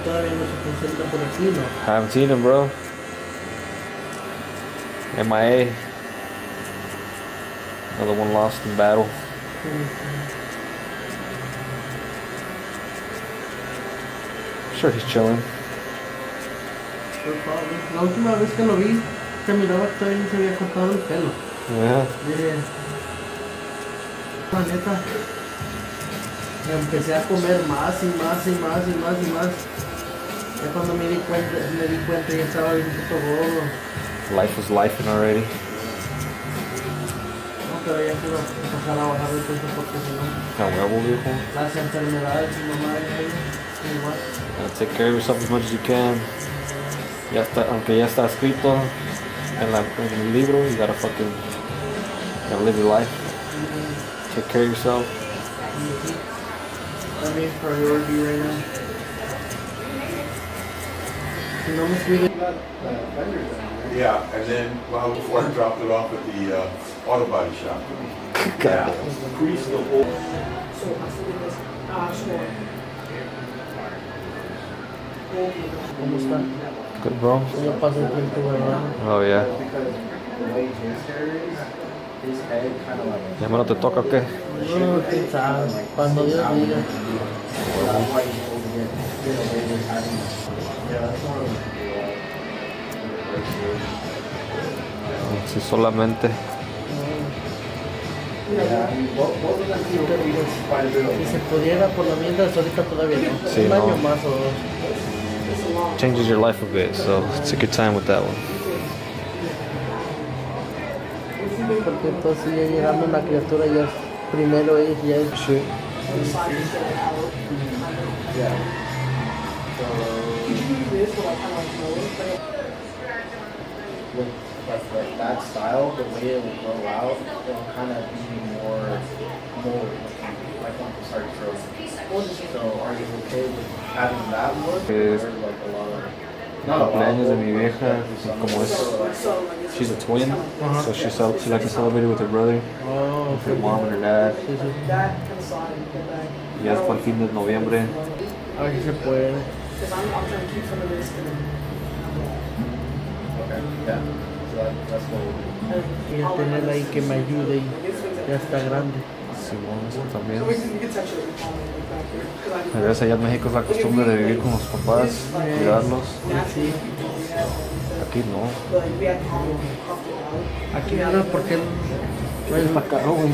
Todavía no se concentra por aquí, ¿no? Haven't seen him, bro. MIA. Another one lost in battle. Sure, he's chilling. La última vez que lo vi, se miraba que todavía no se había cortado el pelo. Yeah. Dije, la neta, me empecé a comer más y más y más y más y más. Ya cuando me di cuenta ya estaba bien puto gordo. Life was lifing already. No, pero ya quiero empezar a bajar de peso porque si no, A huevo, viejo. las enfermedades y mamá igual. Take care of yourself as much as you can. Ya está, aunque ya está escrito en el libro, you gotta live your life. Take care of yourself. I mean, priority right now. Si no me cuido. Yeah, and then well before I dropped it off at the auto body shop. God. Grease the whole. ¿Cómo está? Good, bro. ¿Cómo pasa el tiempo, verdad? Oh, yeah. ¿Ya no te toca o qué? No, quién sabe. Cuando Dios diga. Sí, solamente. Si se pudiera, por lo mientras, ahorita todavía no. Sí, un año no. más o dos. Changes your life a bit, so take your time with that one. Porque entonces ya llegando una criatura ya es primero es ya es. Shit. With like that style, the way it will grow out, it will kind of be more like when it starts growing. So are you okay with having that look? Or like a lot of cumpleaños de mi vieja, como es, she's a twin, so she likes to celebrate it with her brother, Oh, with her mom and her dad. sí, sí. Y ya es para el fin de noviembre. A ver si se puede. Okay. Yeah. So that's cool. Y el tener ahí que me ayude y ya está grande. Simón, eso también. A veces allá en México es la costumbre de vivir con los papás, cuidarlos. Sí. Aquí no. Aquí nada porque Está caro, güey.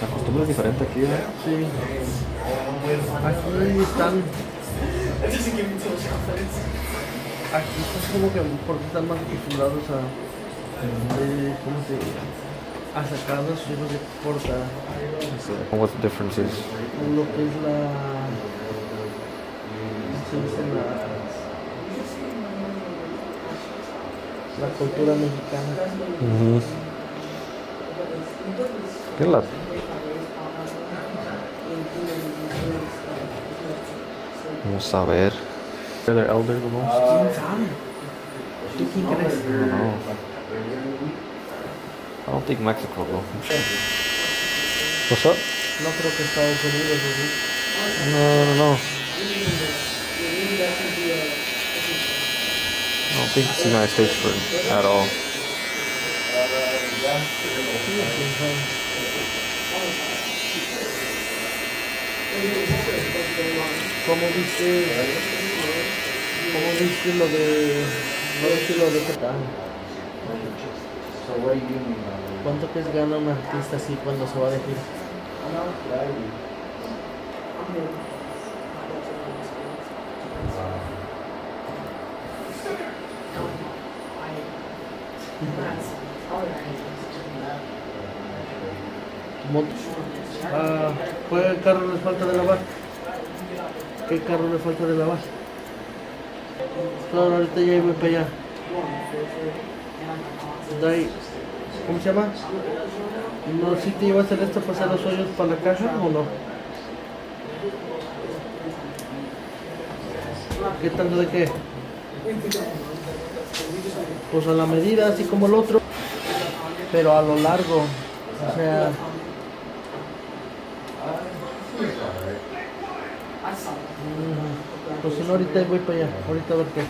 La costumbre es diferente aquí, ¿eh? sí. Aquí están. Aquí están como que porque están más acostumbrados a ¿cómo se dice? A sacar a sus hijos de corta. So, what the difference is? Lo que es la. ¿Cómo se dice? La cultura mexicana. ¿Qué es la? Vamos a ver. Are they elder the most? ¿Quién sabe? ¿Tú quién crees? I don't know. I don't think Mexico, though. What's up? No creo que Estados Unidos, ¿no? No. I don't think it's the United States at all. ¿Quién sabe? ¿Cómo viste lo de, no decir lo de qué tal? So what do you mean by that? ¿Cuánto que gana un artista así cuando se va de gira? ¿Qué carro les falta de lavar? ¿Qué carro le falta de lavar? Claro, ahorita ya voy para allá. De ahí, ¿cómo se llama? No, si te ibas a hacer esto para hacer los hoyos para la caja o no. ¿Qué tanto de qué? Pues a la medida, así como el otro, pero a lo largo. O sea, pues si no, ahorita voy para allá. Ahorita a ver qué.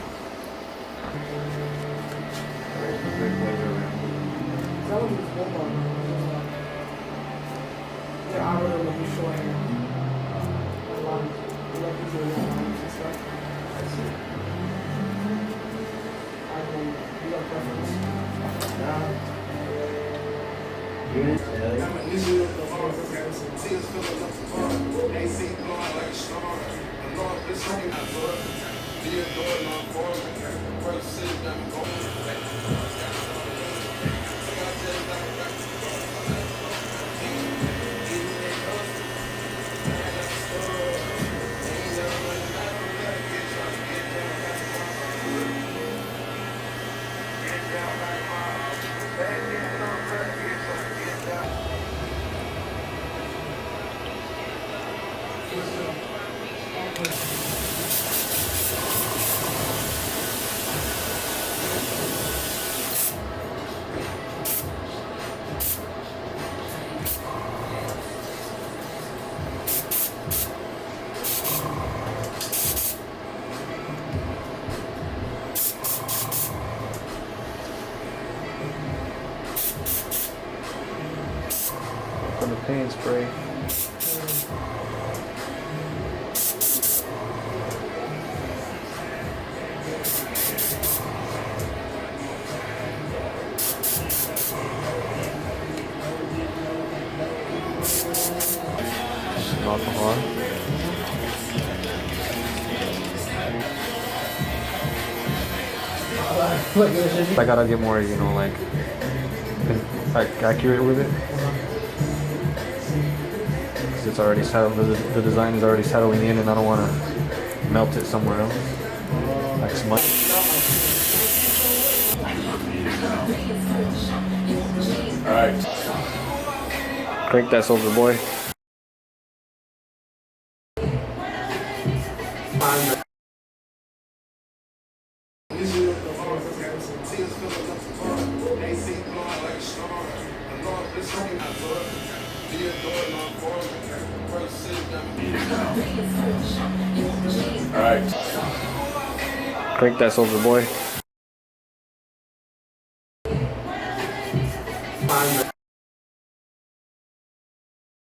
From the paint spray. Some alcohol. I gotta get more, like accurate with it. 'Cause it's already settled, the design is already settling in, and I don't want to melt it somewhere else. Like smudge. All right. Crank that silver boy. time. All right. Crank that soldier boy.